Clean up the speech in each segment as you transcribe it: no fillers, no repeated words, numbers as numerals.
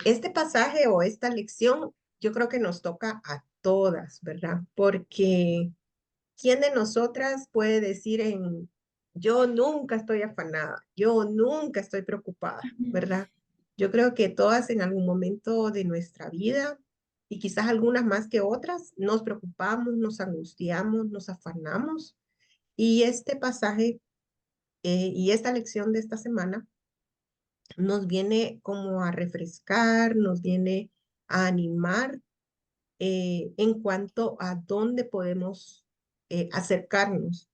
Este pasaje o esta lección, yo creo que nos toca a todas, ¿verdad? Porque ¿quién de nosotras puede decir yo nunca estoy afanada, yo nunca estoy preocupada, ¿verdad? Yo creo que todas en algún momento de nuestra vida, y quizás algunas más que otras, nos preocupamos, nos angustiamos, nos afanamos. Y este pasaje y esta lección de esta semana nos viene como a refrescar, nos viene a animar en cuanto a dónde podemos acercarnos,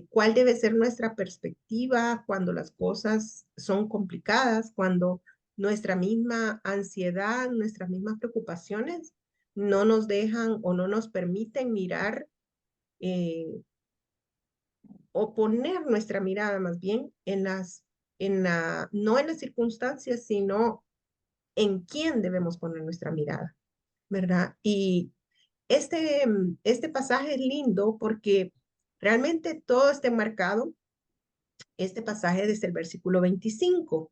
cuál debe ser nuestra perspectiva cuando las cosas son complicadas, cuando nuestra misma ansiedad, nuestras mismas preocupaciones no nos dejan o no nos permiten mirar eh, o poner nuestra mirada más bien no en las circunstancias, sino en quién debemos poner nuestra mirada, ¿verdad? Y este pasaje es lindo porque realmente todo está enmarcado, este pasaje desde el versículo 25.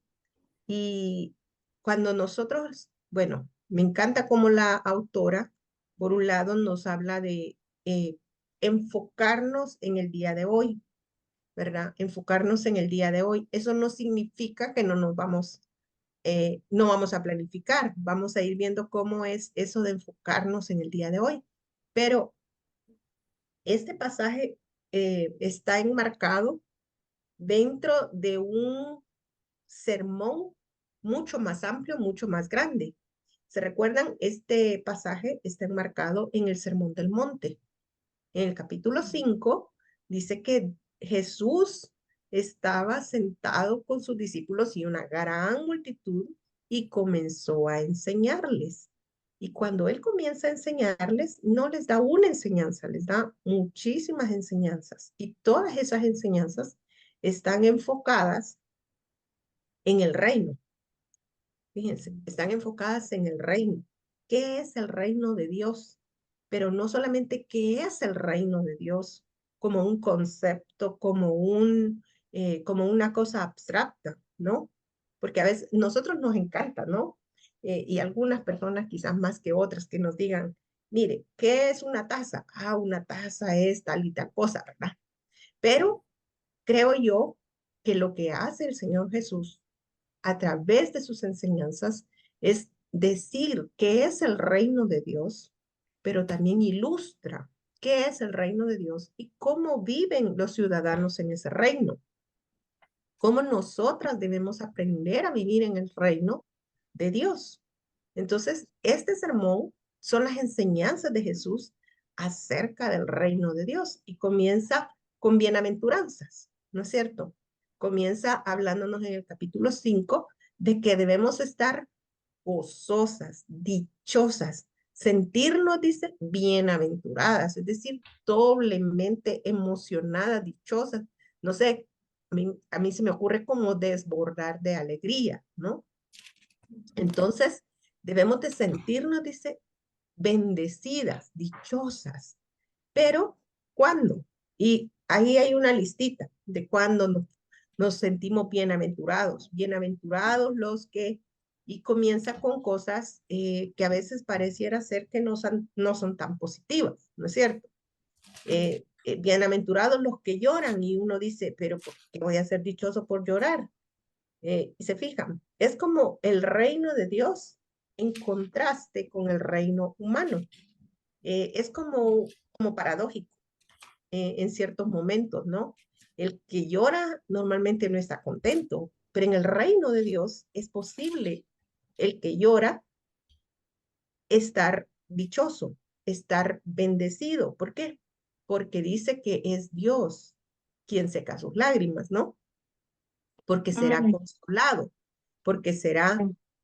Y cuando nosotros, bueno, me encanta cómo la autora, por un lado, nos habla de enfocarnos en el día de hoy, ¿verdad? Enfocarnos en el día de hoy. Eso no significa que no vamos a planificar, vamos a ir viendo cómo es eso de enfocarnos en el día de hoy. Pero este pasaje está enmarcado dentro de un sermón mucho más amplio, mucho más grande. ¿Se recuerdan? Este pasaje está enmarcado en el Sermón del Monte. En el capítulo 5 dice que Jesús estaba sentado con sus discípulos y una gran multitud y comenzó a enseñarles. Y cuando él comienza a enseñarles, no les da una enseñanza, les da muchísimas enseñanzas. Y todas esas enseñanzas están enfocadas en el reino. Fíjense, están enfocadas en el reino. ¿Qué es el reino de Dios? Pero no solamente qué es el reino de Dios como un concepto, como una cosa abstracta, ¿no? Porque a veces nosotros nos encanta, ¿no? Y algunas personas quizás más que otras que nos digan, mire, ¿qué es una taza? Ah, una taza es tal y tal cosa, ¿verdad? Pero creo yo que lo que hace el Señor Jesús a través de sus enseñanzas es decir qué es el reino de Dios, pero también ilustra qué es el reino de Dios y cómo viven los ciudadanos en ese reino, cómo nosotras debemos aprender a vivir en el reino de Dios. Entonces, este sermón son las enseñanzas de Jesús acerca del reino de Dios y comienza con bienaventuranzas, ¿no es cierto? Comienza hablándonos en el capítulo 5 de que debemos estar gozosas, dichosas, sentirnos, dice, bienaventuradas, es decir, doblemente emocionadas, dichosas. No sé, a mí se me ocurre como desbordar de alegría, ¿no? Entonces, debemos de sentirnos, dice, bendecidas, dichosas. Pero, ¿cuándo? Y ahí hay una listita de cuándo nos sentimos bienaventurados. Bienaventurados los que, y comienza con cosas que a veces pareciera ser que no son tan positivas, ¿no es cierto? Bienaventurados los que lloran y uno dice, pero ¿por qué voy a ser dichoso por llorar? Y se fijan, es como el reino de Dios en contraste con el reino humano. Es como paradójico en ciertos momentos, ¿no? El que llora normalmente no está contento, pero en el reino de Dios es posible el que llora estar dichoso, estar bendecido. ¿Por qué? Porque dice que es Dios quien seca sus lágrimas, ¿no? Porque será Mm, consolado, porque será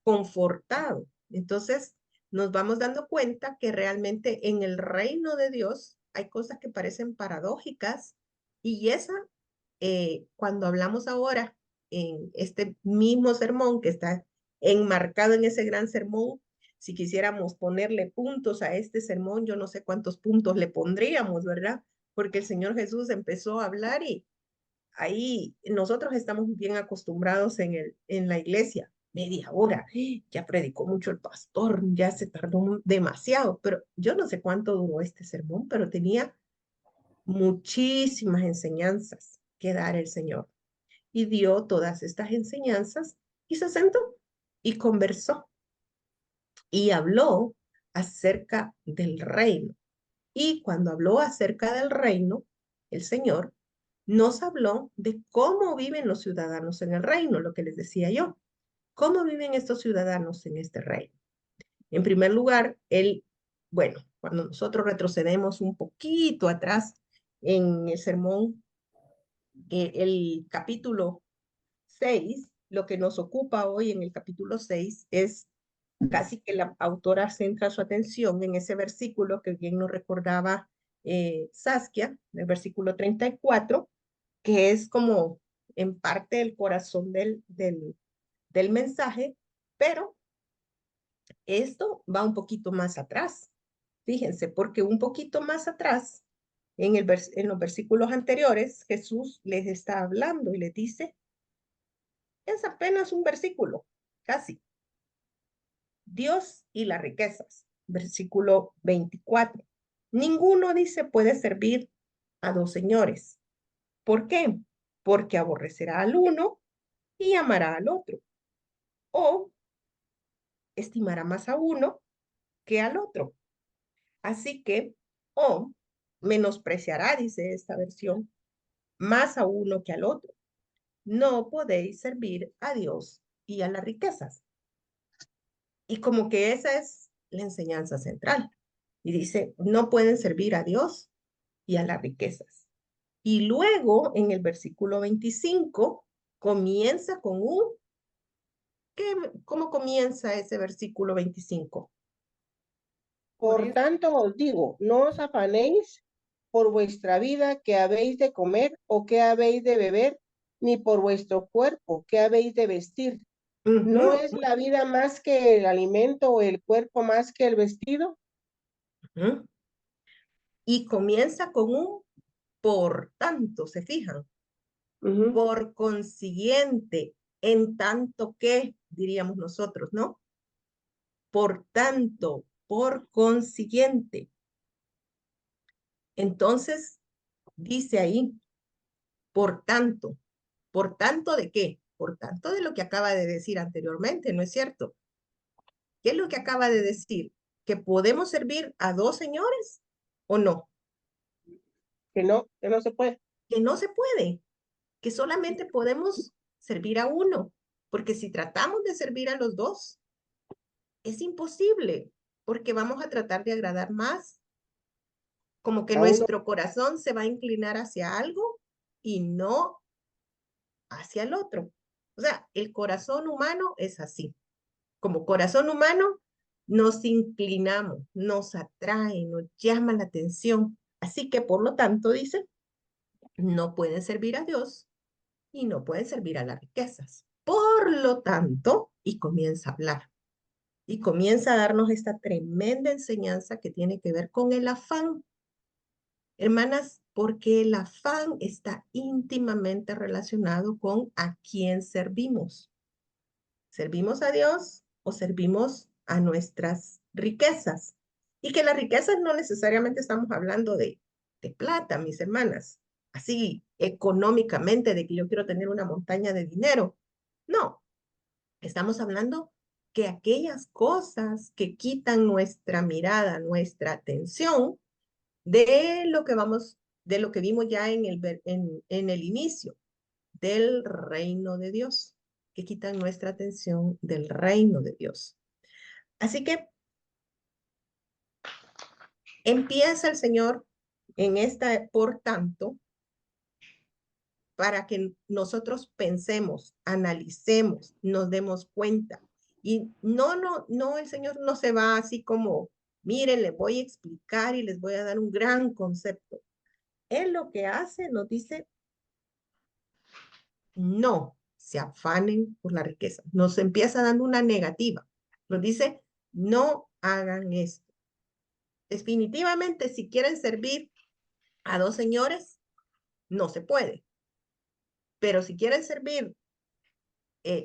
confortado. Entonces, nos vamos dando cuenta que realmente en el reino de Dios hay cosas que parecen paradójicas y cuando hablamos ahora en este mismo sermón que está enmarcado en ese gran sermón, si quisiéramos ponerle puntos a este sermón, yo no sé cuántos puntos le pondríamos, ¿verdad? Porque el Señor Jesús empezó a hablar y ahí nosotros estamos bien acostumbrados en la iglesia media hora. Ya predicó mucho el pastor, ya se tardó demasiado, pero yo no sé cuánto duró este sermón, pero tenía muchísimas enseñanzas que dar el Señor. Y dio todas estas enseñanzas y se sentó y conversó y habló acerca del reino. Y cuando habló acerca del reino, el Señor nos habló de cómo viven los ciudadanos en el reino, lo que les decía yo. ¿Cómo viven estos ciudadanos en este reino? En primer lugar, bueno, cuando nosotros retrocedemos un poquito atrás en el sermón, el capítulo 6, lo que nos ocupa hoy en el capítulo 6 es casi que la autora centra su atención en ese versículo que bien nos recordaba Saskia, el versículo 34, que es como en parte el corazón del mensaje, pero esto va un poquito más atrás. Fíjense, porque un poquito más atrás, en los versículos anteriores, Jesús les está hablando y les dice, es apenas un versículo, casi. Dios y las riquezas, versículo 24. Ninguno dice puede servir a dos señores. ¿Por qué? Porque aborrecerá al uno y amará al otro. O estimará más a uno que al otro. Así que, o menospreciará, dice esta versión, más a uno que al otro. No podéis servir a Dios y a las riquezas. Y como que esa es la enseñanza central. Y dice, no pueden servir a Dios y a las riquezas. Y luego, en el versículo 25, comienza con ¿cómo comienza ese versículo 25? Por tanto os digo, no os afanéis por vuestra vida, que habéis de comer o que habéis de beber, ni por vuestro cuerpo, que habéis de vestir. ¿No es la vida más que el alimento o el cuerpo más que el vestido? Y comienza con por tanto, ¿se fijan? Por consiguiente, en tanto que, diríamos nosotros, ¿no? Por tanto, por consiguiente. Entonces, dice ahí, por tanto de qué? Por tanto de lo que acaba de decir anteriormente, ¿no es cierto? ¿Qué es lo que acaba de decir? ¿Que podemos servir a dos señores o no? Que no se puede. Que no se puede, que solamente podemos servir a uno, porque si tratamos de servir a los dos, es imposible, porque vamos a tratar de agradar más, como que A uno, nuestro corazón se va a inclinar hacia algo y no hacia el otro. O sea, el corazón humano es así. Como corazón humano, nos inclinamos, nos atrae, nos llama la atención. Así que, por lo tanto, dice, no pueden servir a Dios y no pueden servir a las riquezas. Por lo tanto, y comienza a hablar, y comienza a darnos esta tremenda enseñanza que tiene que ver con el afán. Hermanas, porque el afán está íntimamente relacionado con a quién servimos. ¿Servimos a Dios o servimos a nuestras riquezas? Y que las riquezas no necesariamente estamos hablando de plata, mis hermanas, así económicamente, de que yo quiero tener una montaña de dinero. No, estamos hablando que aquellas cosas que quitan nuestra mirada, nuestra atención de lo que de lo que vimos ya en el inicio, del reino de Dios, que quitan nuestra atención del reino de Dios. Así que empieza el Señor en esta, por tanto, para que nosotros pensemos, analicemos, nos demos cuenta. Y no, el Señor no se va así como, miren, les voy a explicar y les voy a dar un gran concepto. Él lo que hace nos dice, no se afanen por la riqueza. Nos empieza dando una negativa. Nos dice, no hagan esto. Definitivamente, si quieren servir a dos señores, no se puede. Pero si quieren servir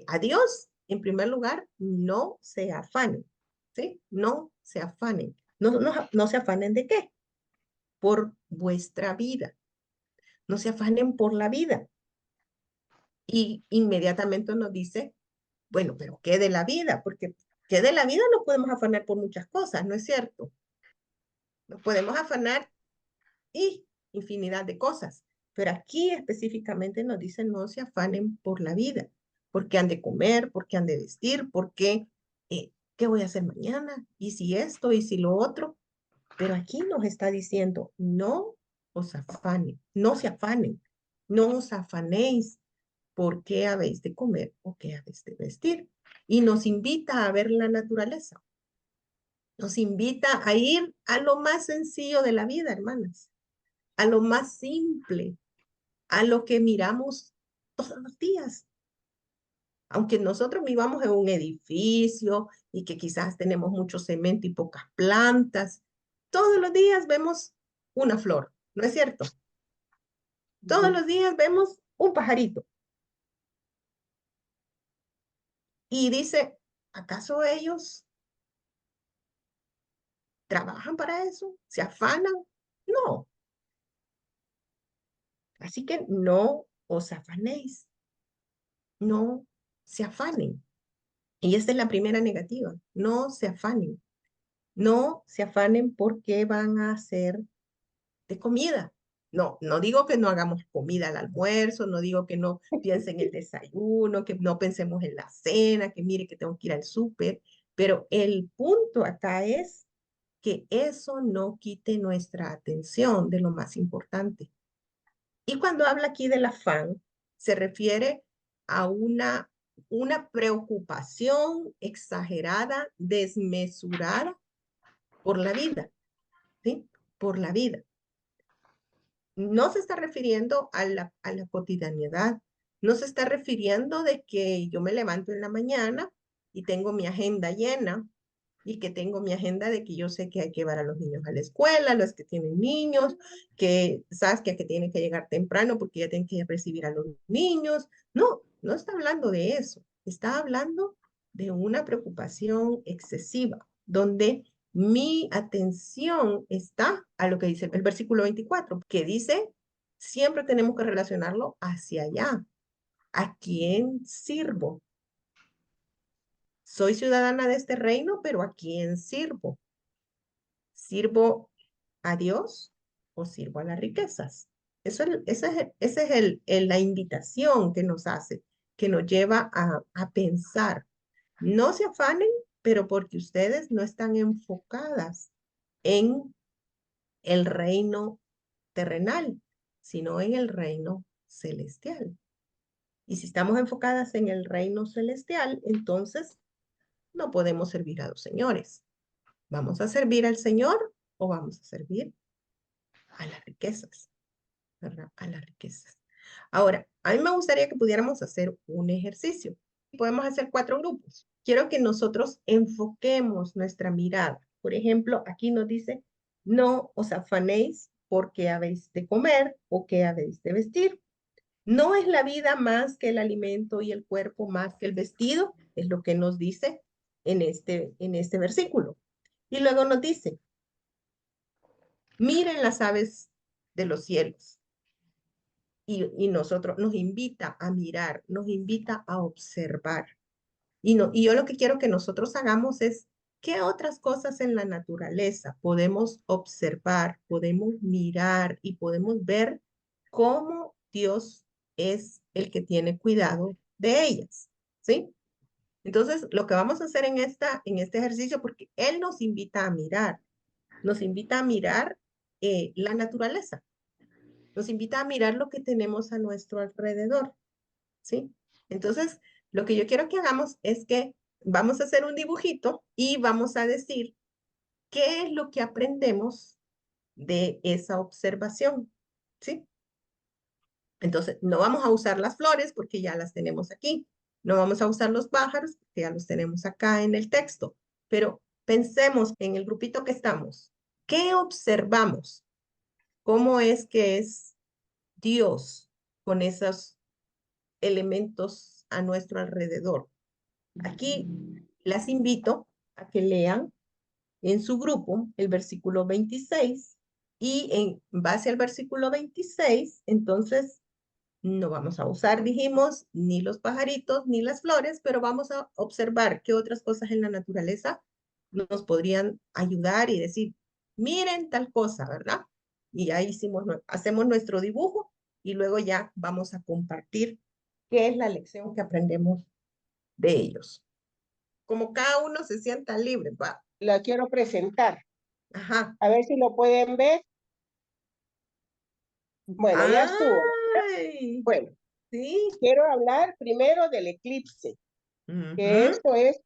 a Dios, en primer lugar, no se afanen, ¿sí? No se afanen. No se afanen ¿de qué? Por vuestra vida. No se afanen por la vida. Y inmediatamente nos dice, bueno, pero ¿qué de la vida? Porque ¿qué de la vida? No podemos afanar por muchas cosas, ¿no es cierto? Nos podemos afanar y infinidad de cosas. Pero aquí específicamente nos dicen no se afanen por la vida, porque han de comer, porque han de vestir, porque ¿qué voy a hacer mañana? ¿Y si esto? ¿Y si lo otro? Pero aquí nos está diciendo no os afanen, no se afanen, no os afanéis por qué habéis de comer o qué habéis de vestir. Y nos invita a ver la naturaleza. Nos invita a ir a lo más sencillo de la vida, hermanas, a lo más simple, a lo que miramos todos los días. Aunque nosotros vivamos en un edificio y que quizás tenemos mucho cemento y pocas plantas, todos los días vemos una flor, ¿no es cierto? Todos los días vemos un pajarito. Y dice, ¿acaso ellos trabajan para eso? ¿Se afanan? No. Así que no os afanéis. No se afanen. Y esta es la primera negativa. No se afanen. No se afanen porque van a hacer de comida. No, no digo que no hagamos comida al almuerzo, no digo que no piensen en el desayuno, que no pensemos en la cena, que mire que tengo que ir al súper, pero el punto acá es que eso no quite nuestra atención de lo más importante. Y cuando habla aquí del afán, se refiere a una preocupación exagerada, desmesurada por la vida, ¿sí? Por la vida. No se está refiriendo a la cotidianidad, no se está refiriendo de que yo me levanto en la mañana y tengo mi agenda llena y que tengo mi agenda de que yo sé que hay que llevar a los niños a la escuela, los que tienen niños, que Saskia que tiene que llegar temprano porque ya tienen que recibir a los niños. No, no está hablando de eso, está hablando de una preocupación excesiva, donde mi atención está a lo que dice el versículo 24, que dice, siempre tenemos que relacionarlo hacia allá. ¿A quién sirvo? Soy ciudadana de este reino, pero ¿a quién sirvo? ¿Sirvo a Dios o sirvo a las riquezas? Esa es la invitación que nos hace, que nos lleva a pensar. No se afanen, pero porque ustedes no están enfocadas en el reino terrenal, sino en el reino celestial. Y si estamos enfocadas en el reino celestial, entonces no podemos servir a dos señores. ¿Vamos a servir al Señor o vamos a servir a las riquezas? ¿Verdad? A las riquezas. Ahora, a mí me gustaría que pudiéramos hacer un ejercicio. Podemos hacer 4 grupos. Quiero que nosotros enfoquemos nuestra mirada. Por ejemplo, aquí nos dice, no os afanéis porque habéis de comer o qué habéis de vestir. No es la vida más que el alimento y el cuerpo más que el vestido, es lo que nos dice en este versículo. Y luego nos dice, miren las aves de los cielos. Y nosotros nos invita a mirar, nos invita a observar. Y yo lo que quiero que nosotros hagamos es, ¿qué otras cosas en la naturaleza podemos observar, podemos mirar y podemos ver cómo Dios es el que tiene cuidado de ellas? ¿Sí? Entonces, lo que vamos a hacer en este ejercicio, porque Él nos invita a mirar la naturaleza, nos invita a mirar lo que tenemos a nuestro alrededor, ¿sí? Entonces, lo que yo quiero que hagamos es que vamos a hacer un dibujito y vamos a decir qué es lo que aprendemos de esa observación, ¿sí? Entonces, no vamos a usar las flores porque ya las tenemos aquí. No vamos a usar los pájaros porque ya los tenemos acá en el texto. Pero pensemos en el grupito que estamos. ¿Qué observamos? ¿Cómo es que es Dios con esos elementos a nuestro alrededor? Aquí las invito a que lean en su grupo el versículo 26 y en base al versículo 26, entonces no vamos a usar, dijimos, ni los pajaritos ni las flores, pero vamos a observar qué otras cosas en la naturaleza nos podrían ayudar y decir, miren tal cosa, ¿verdad? Y ahí hacemos nuestro dibujo y luego ya vamos a compartir qué es la lección que aprendemos de ellos. Como cada uno se sienta libre, ¿va? La quiero presentar. Ajá. A ver si lo pueden ver. Bueno, ya estuvo. ¡Ay! Bueno, Sí. quiero hablar primero del eclipse, que Ujú, esto es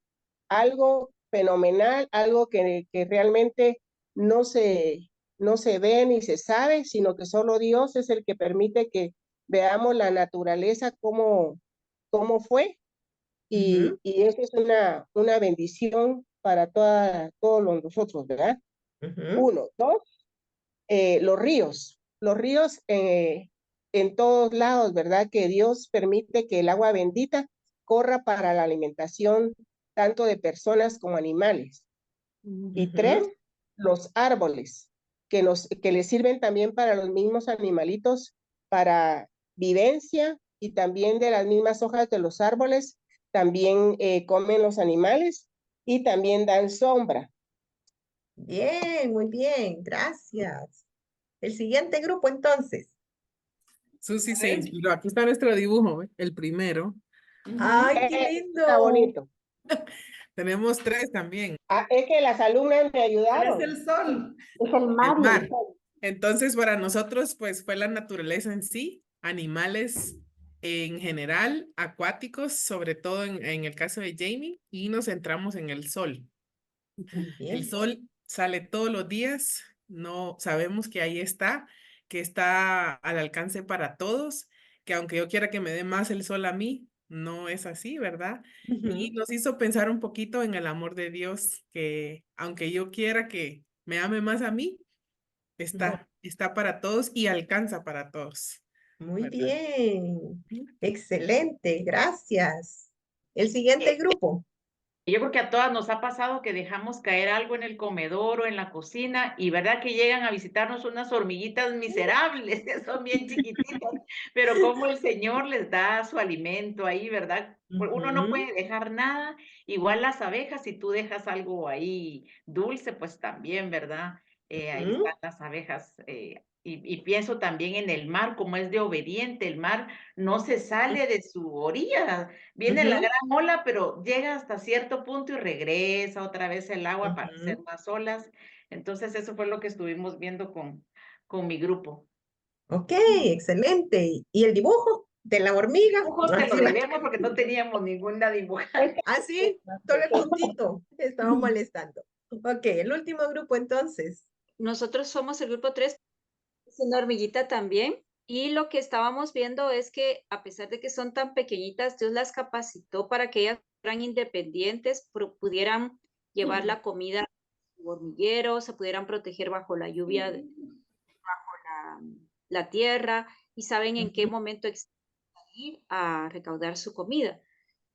algo fenomenal, algo que realmente no se, no se ve ni se sabe, sino que solo Dios es el que permite que veamos la naturaleza cómo fue, ujú, y eso es una bendición para todos nosotros, ¿verdad? ujú, Uno, dos, los ríos en todos lados, ¿verdad? Que Dios permite que el agua bendita corra para la alimentación tanto de personas como animales. Y tres, ujú, los árboles, que les sirven también para los mismos animalitos, para vivencia, y también de las mismas hojas de los árboles, también comen los animales y también dan sombra. Bien, muy bien, gracias. El siguiente grupo entonces. Susi se inspiró. Aquí está nuestro dibujo, ¿ve? El primero. ¡Ay, qué Está lindo! bonito. Tenemos tres también. Ah, es que las alumnas me ayudaron. el sol. Es el mar El y el mar. sol. Entonces, para nosotros, pues fue la naturaleza en sí, animales en general, acuáticos, sobre todo en el caso de Jamie, y nos centramos en el sol. Muy El bien. sol sale todos los días, no sabemos que ahí está, que está al alcance para todos, que aunque yo quiera que me dé más el sol a mí, no es así, ¿verdad? Y Ujú, nos hizo pensar un poquito en el amor de Dios, que aunque yo quiera que me ame más a mí, ujú. está para todos y alcanza para todos, Muy ¿verdad? bien. Excelente, gracias. El siguiente grupo. Yo creo que a todas nos ha pasado que dejamos caer algo en el comedor o en la cocina y verdad que llegan a visitarnos unas hormiguitas miserables, que son bien chiquititas, pero como el Señor les da su alimento ahí, ¿verdad? Uno no Ujú, puede dejar nada, igual las abejas, si tú dejas algo ahí dulce, pues también, ¿verdad? Ahí ujú, están las abejas. Y pienso también en el mar, como es de obediente, el mar no se sale de su orilla, viene la ujú, gran ola, pero llega hasta cierto punto y regresa otra vez el agua para hacer ujú. más olas. Entonces, eso fue lo que estuvimos viendo con mi grupo. Ok, excelente. ¿Y el dibujo de la hormiga? Dibujos te lo Así va. debemos porque no teníamos ninguna dibujada. Así, solo el puntito. Estaba molestando. Ok, el último grupo entonces. Nosotros somos el grupo 3, es una hormiguita también. Y lo que estábamos viendo es que a pesar de que son tan pequeñitas, Dios las capacitó para que ellas fueran independientes, pudieran llevar la comida a su hormiguero, se pudieran proteger bajo la lluvia, bajo la tierra, y saben en qué Ujú, momento ir a recaudar su comida.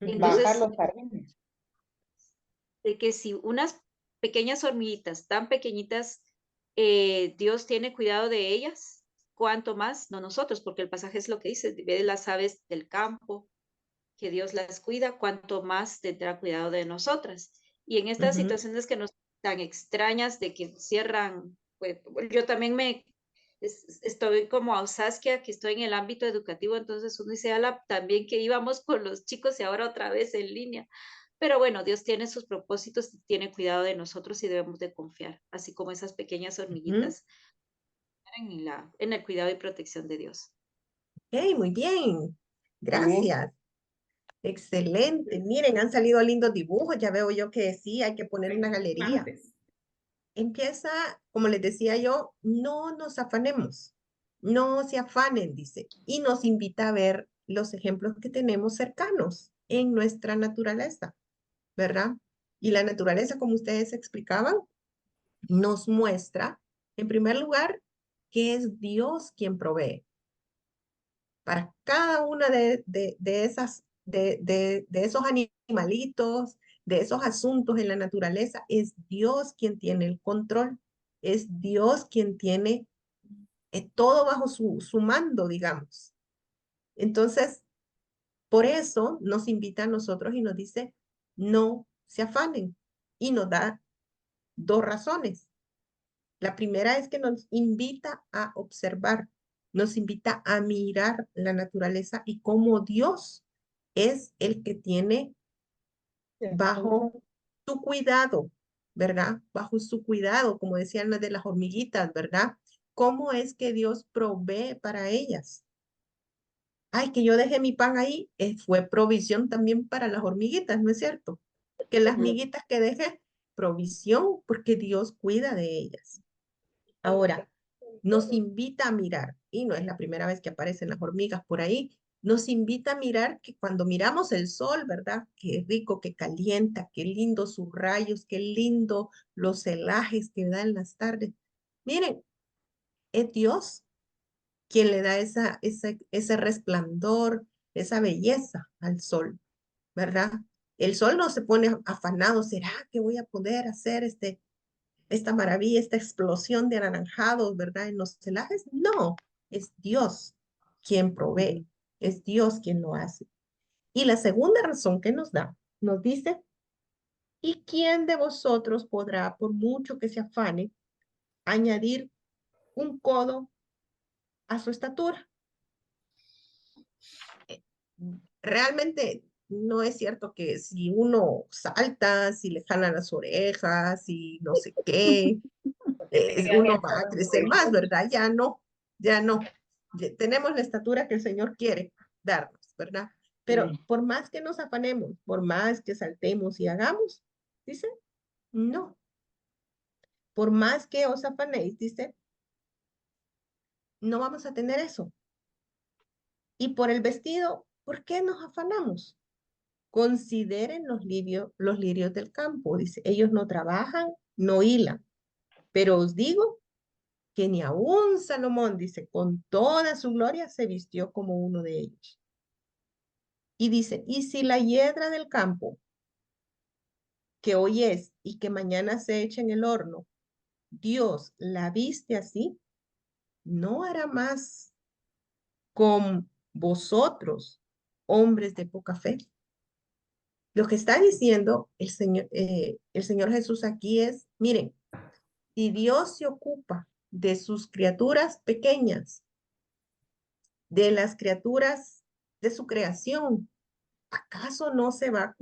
ujú, Bajar Entonces, los jardines. de que si unas pequeñas hormiguitas tan pequeñitas, Dios tiene cuidado de ellas, cuanto más, no nosotros, porque el pasaje es lo que dice, ve las aves del campo, que Dios las cuida, cuanto más tendrá cuidado de nosotras. Y en estas ujú, situaciones que nos tan extrañas de que cierran, pues yo también estoy como a Saskia, que estoy en el ámbito educativo, entonces uno dice, ala, también que íbamos con los chicos y ahora otra vez en línea. Pero bueno, Dios tiene sus propósitos y tiene cuidado de nosotros y debemos de confiar, así como esas pequeñas ujú. hormiguitas en el cuidado y protección de Dios. Ok, muy bien. Muy bien. Gracias. Excelente. Miren, han salido lindos dibujos. Ya veo yo que sí, hay que poner una galería. Antes. Empieza, como les decía yo, no nos afanemos. No se afanen, dice. Y nos invita a ver los ejemplos que tenemos cercanos en nuestra naturaleza, ¿verdad? Y la naturaleza, como ustedes explicaban, nos muestra, en primer lugar, que es Dios quien provee para cada una de esas de esos animalitos, de esos asuntos en la naturaleza, es Dios quien tiene el control, es Dios quien tiene todo bajo su mando, digamos. Entonces, por eso nos invita a nosotros y nos dice, no se afanen. Y nos da dos razones. La primera es que nos invita a observar, nos invita a mirar la naturaleza y cómo Dios es el que tiene bajo su cuidado, ¿verdad? Bajo su cuidado, como decían las de las hormiguitas, ¿verdad? ¿Cómo es que Dios provee para ellas? Ay, que yo dejé mi pan ahí, fue provisión también para las hormiguitas, ¿no es cierto? Que las miguitas que dejé, provisión, porque Dios cuida de ellas. Ahora, nos invita a mirar, y no es la primera vez que aparecen las hormigas por ahí, nos invita a mirar que cuando miramos el sol, ¿verdad? Qué rico, que calienta, qué lindo sus rayos, qué lindo los celajes que da en las tardes. Miren, es Dios quien le da ese resplandor, esa belleza al sol, ¿verdad? El sol no se pone afanado, ¿será que voy a poder hacer esta maravilla, esta explosión de anaranjados, ¿verdad? En los celajes. No, es Dios quien provee, es Dios quien lo hace. Y la segunda razón que nos da, nos dice, ¿y quién de vosotros podrá, por mucho que se afane, añadir un codo a su estatura? Realmente no es cierto que si uno salta, si le jalan las orejas, si no sé qué, uno va a crecer más, ¿verdad? Ya no, ya no. Tenemos la estatura que el Señor quiere darnos, ¿verdad? Pero por más que nos afanemos, por más que saltemos y hagamos, dice, no. Por más que os afanéis, dice, no vamos a tener eso. Y por el vestido, ¿por qué nos afanamos? Consideren los lirios del campo, dice, ellos no trabajan, no hilan, pero os digo que ni aún Salomón, dice, con toda su gloria se vistió como uno de ellos. Y dice, y si la hiedra del campo, que hoy es y que mañana se echa en el horno, Dios la viste así, ¿no hará más con vosotros, hombres de poca fe? Lo que está diciendo el Señor Jesús aquí es, miren, si Dios se ocupa de sus criaturas pequeñas, de las criaturas de su creación, ¿acaso no se va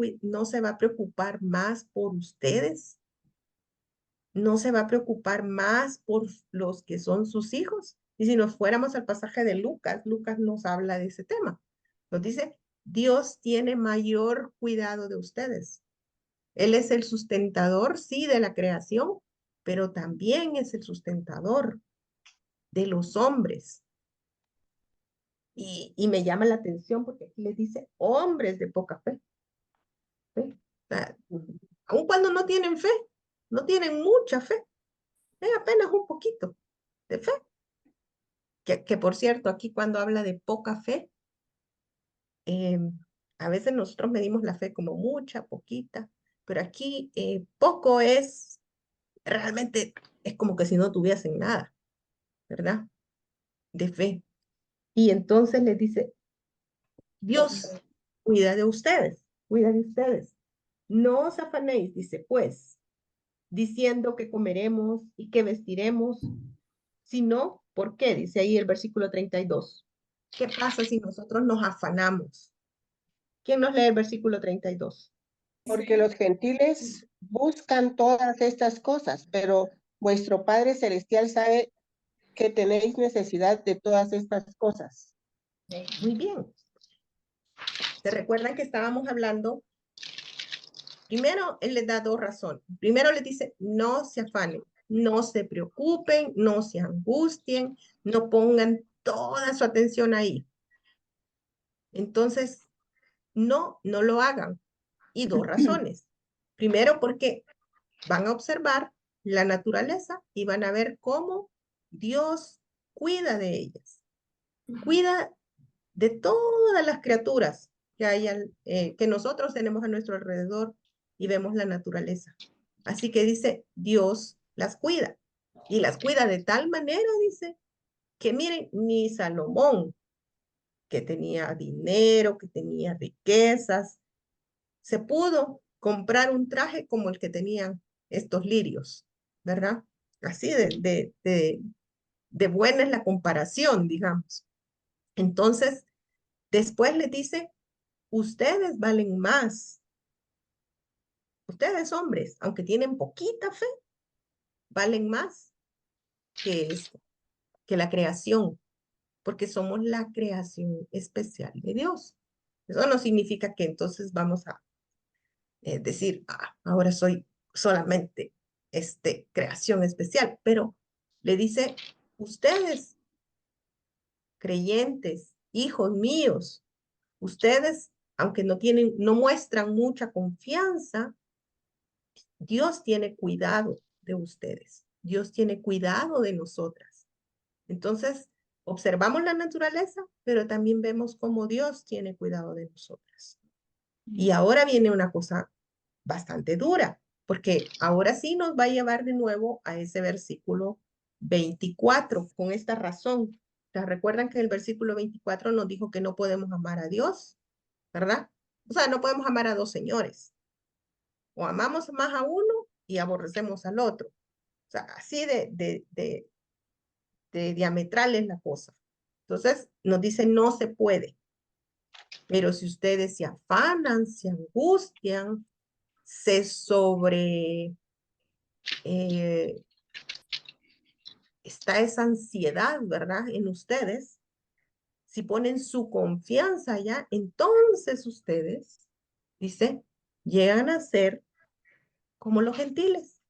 a preocupar más por ustedes? ¿No se va a preocupar más por los que son sus hijos? Y si nos fuéramos al pasaje de Lucas, Lucas nos habla de ese tema. Nos dice, Dios tiene mayor cuidado de ustedes. Él es el sustentador, sí, de la creación, pero también es el sustentador de los hombres. Y me llama la atención porque aquí les dice hombres de poca fe. ¿Fe? O sea, aun cuando no tienen fe, no tienen mucha fe, es apenas un poquito de fe. Que por cierto, aquí cuando habla de poca fe, a veces nosotros medimos la fe como mucha, poquita, pero aquí poco es, realmente es como que si no tuviesen nada, ¿verdad? De fe. Y entonces les dice, Dios cuida de ustedes, cuida de ustedes. No os afanéis, dice, pues, diciendo que comeremos y que vestiremos, sino, ¿por qué? Dice ahí el versículo 32. ¿Qué pasa si nosotros nos afanamos? ¿Quién nos lee el versículo 32? Porque los gentiles buscan todas estas cosas, pero vuestro Padre Celestial sabe que tenéis necesidad de todas estas cosas. Muy bien. ¿Se recuerdan que estábamos hablando? Primero, él les da dos razones. Primero les dice, no se afanen, no se preocupen, no se angustien, no pongan toda su atención ahí. Entonces, no lo hagan. Y dos razones. Primero, porque van a observar la naturaleza y van a ver cómo Dios cuida de ellas. Cuida de todas las criaturas, que hay que nosotros tenemos a nuestro alrededor y vemos la naturaleza. Así que dice, Dios las cuida y las cuida de tal manera, dice, que miren, ni Salomón, que tenía dinero, que tenía riquezas, se pudo comprar un traje como el que tenían estos lirios, ¿verdad? Así de buena es la comparación, digamos. Entonces, después le dice, ustedes valen más. Ustedes hombres, aunque tienen poquita fe, valen más que esto, que la creación, porque somos la creación especial de Dios. Eso no significa que entonces vamos a decir, ahora soy solamente creación especial, pero le dice, ustedes, creyentes, hijos míos, ustedes, aunque no muestran mucha confianza, Dios tiene cuidado de ustedes. Dios tiene cuidado de nosotras. Entonces, observamos la naturaleza, pero también vemos cómo Dios tiene cuidado de nosotras. Y ahora viene una cosa bastante dura, porque ahora sí nos va a llevar de nuevo a ese versículo 24, con esta razón. ¿Se recuerdan que el versículo 24 nos dijo que no podemos amar a Dios? ¿Verdad? O sea, no podemos amar a dos señores. O amamos más a uno y aborrecemos al otro. O sea, así de diametral es la cosa. Entonces, nos dice, no se puede. Pero si ustedes se afanan, se angustian, se está esa ansiedad, ¿verdad? En ustedes, si ponen su confianza allá, entonces ustedes, dice, llegan a ser como los gentiles.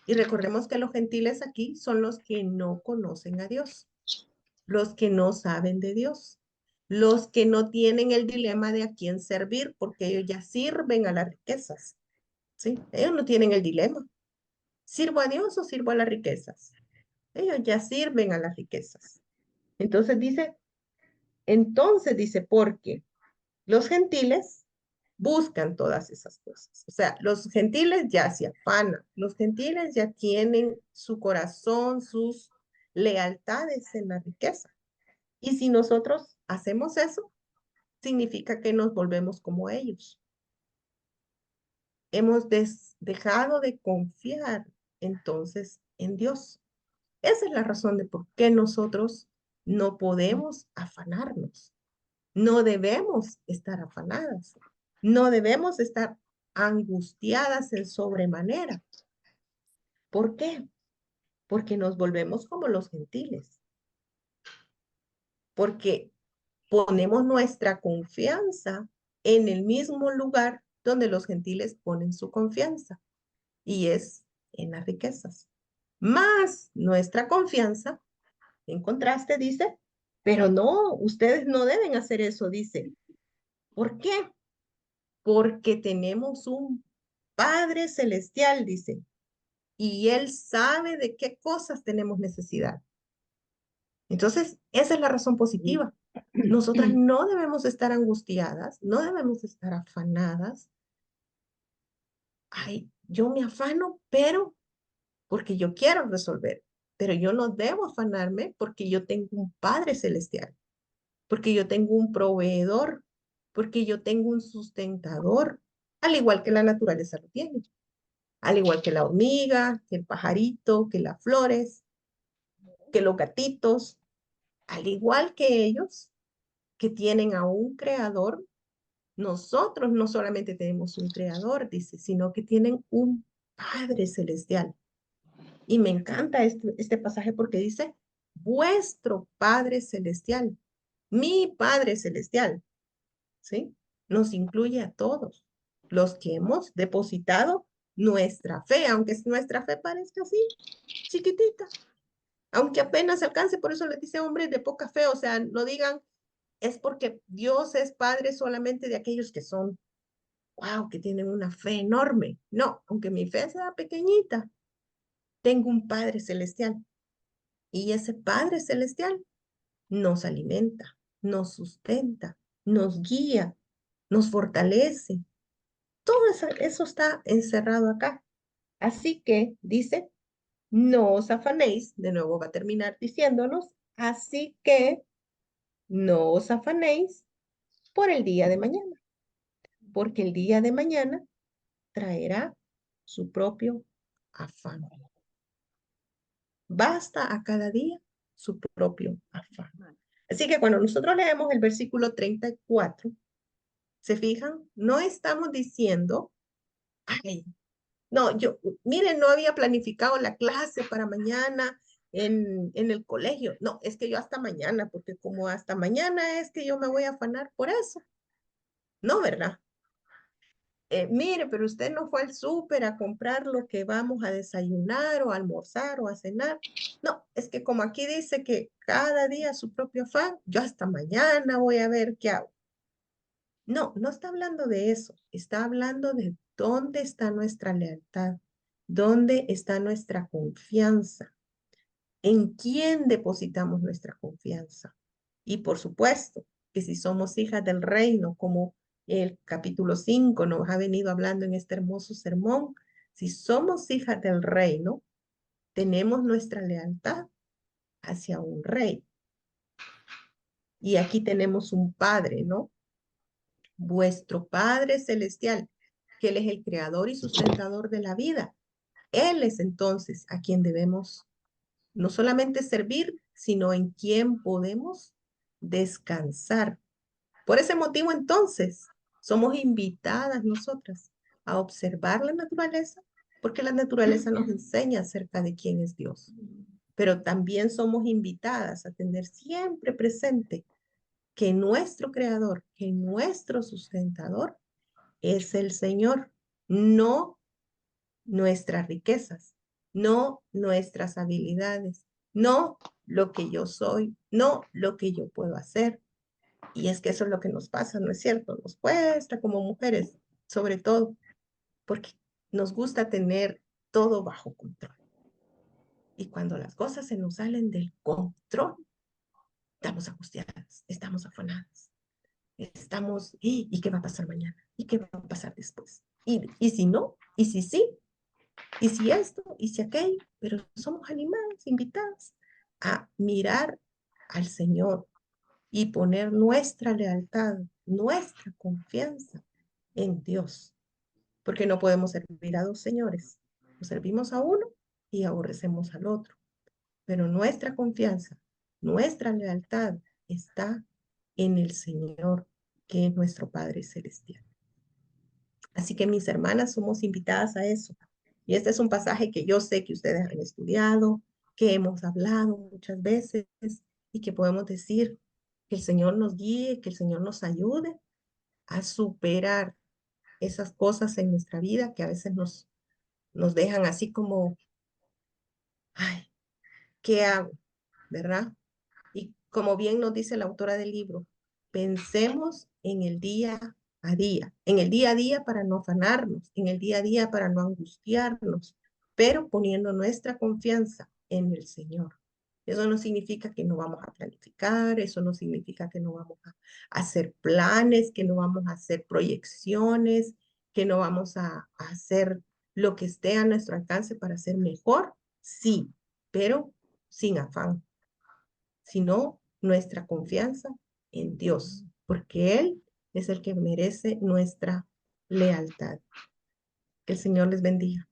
Y recordemos que los gentiles aquí son los que no conocen a Dios, los que no saben de Dios, los que no tienen el dilema de a quién servir, porque ellos ya sirven a las riquezas, ¿sí? Ellos no tienen el dilema. ¿Sirvo a Dios o sirvo a las riquezas? Ellos ya sirven a las riquezas. Entonces dice, porque los gentiles buscan todas esas cosas. O sea, los gentiles ya se afanan, los gentiles ya tienen su corazón, sus lealtades en la riqueza. Y si nosotros hacemos eso, significa que nos volvemos como ellos. Hemos dejado de confiar entonces en Dios. Esa es la razón de por qué nosotros no podemos afanarnos. No debemos estar afanadas. No debemos estar angustiadas en sobremanera. ¿Por qué? Porque nos volvemos como los gentiles. Porque ponemos nuestra confianza en el mismo lugar donde los gentiles ponen su confianza, y es en las riquezas. Más nuestra confianza, en contraste, dice, pero no, ustedes no deben hacer eso, dice. ¿Por qué? Porque tenemos un Padre Celestial, dice, y Él sabe de qué cosas tenemos necesidad. Entonces, esa es la razón positiva. Nosotras no debemos estar angustiadas, no debemos estar afanadas. Ay, yo me afano, pero porque yo quiero resolver, pero yo no debo afanarme porque yo tengo un Padre Celestial, porque yo tengo un proveedor, porque yo tengo un sustentador, al igual que la naturaleza lo tiene, al igual que la hormiga, que el pajarito, que las flores, que los gatitos, al igual que ellos, que tienen a un creador. Nosotros no solamente tenemos un creador, dice, sino que tienen un Padre Celestial. Y me encanta este pasaje porque dice, vuestro Padre Celestial, mi Padre Celestial, ¿sí? Nos incluye a todos los que hemos depositado nuestra fe, aunque nuestra fe parezca así, chiquitita, aunque apenas alcance, por eso les dice hombres de poca fe, o sea, no digan, es porque Dios es Padre solamente de aquellos que son, wow, que tienen una fe enorme. No, aunque mi fe sea pequeñita, tengo un Padre Celestial. Y ese Padre Celestial nos alimenta, nos sustenta, nos guía, nos fortalece. Todo eso está encerrado acá. Así que dice, no os afanéis, de nuevo va a terminar diciéndonos, así que no os afanéis por el día de mañana, porque el día de mañana traerá su propio afán. Basta a cada día su propio afán. Así que cuando nosotros leemos el versículo 34, ¿se fijan? No estamos diciendo, ay, no, miren, no había planificado la clase para mañana en el colegio. No, es que yo hasta mañana, porque como hasta mañana es que yo me voy a afanar por eso. No, ¿verdad? Mire, pero usted no fue al súper a comprar lo que vamos a desayunar o a almorzar o a cenar. No, es que como aquí dice que cada día su propio afán, yo hasta mañana voy a ver qué hago. No, no está hablando de eso. Está hablando de dónde está nuestra lealtad, dónde está nuestra confianza, en quién depositamos nuestra confianza. Y por supuesto que si somos hijas del reino, como el capítulo 5 nos ha venido hablando en este hermoso sermón, si somos hijas del reino, tenemos nuestra lealtad hacia un rey. Y aquí tenemos un padre, ¿no? Vuestro Padre Celestial, que Él es el creador y sustentador de la vida. Él es entonces a quien debemos no solamente servir, sino en quien podemos descansar. Por ese motivo, entonces, somos invitadas nosotras a observar la naturaleza, porque la naturaleza nos enseña acerca de quién es Dios. Pero también somos invitadas a tener siempre presente que nuestro creador, que nuestro sustentador es el Señor, no nuestras riquezas, no nuestras habilidades, no lo que yo soy, no lo que yo puedo hacer. Y es que eso es lo que nos pasa, ¿no es cierto? Nos cuesta como mujeres, sobre todo, porque nos gusta tener todo bajo control. Y cuando las cosas se nos salen del control, estamos angustiadas, estamos afanadas, estamos, ¿y qué va a pasar mañana? ¿Y qué va a pasar después? ¿Y si no? ¿Y si sí? ¿Y si esto? ¿Y si aquello? Pero somos animadas, invitadas a mirar al Señor y poner nuestra lealtad, nuestra confianza en Dios. Porque no podemos servir a dos señores. O servimos a uno y aborrecemos al otro. Pero nuestra confianza, nuestra lealtad está en el Señor, que es nuestro Padre Celestial. Así que mis hermanas, somos invitadas a eso. Y este es un pasaje que yo sé que ustedes han estudiado, que hemos hablado muchas veces y que podemos decir que el Señor nos guíe, que el Señor nos ayude a superar esas cosas en nuestra vida que a veces nos dejan así como, ay, ¿qué hago? ¿Verdad? Y como bien nos dice la autora del libro, pensemos en el día a día, en el día a día para no afanarnos, en el día a día para no angustiarnos, pero poniendo nuestra confianza en el Señor. Eso no significa que no vamos a planificar, eso no significa que no vamos a hacer planes, que no vamos a hacer proyecciones, que no vamos a hacer lo que esté a nuestro alcance para ser mejor, sí, pero sin afán, sino nuestra confianza en Dios, porque Él es el que merece nuestra lealtad. Que el Señor les bendiga.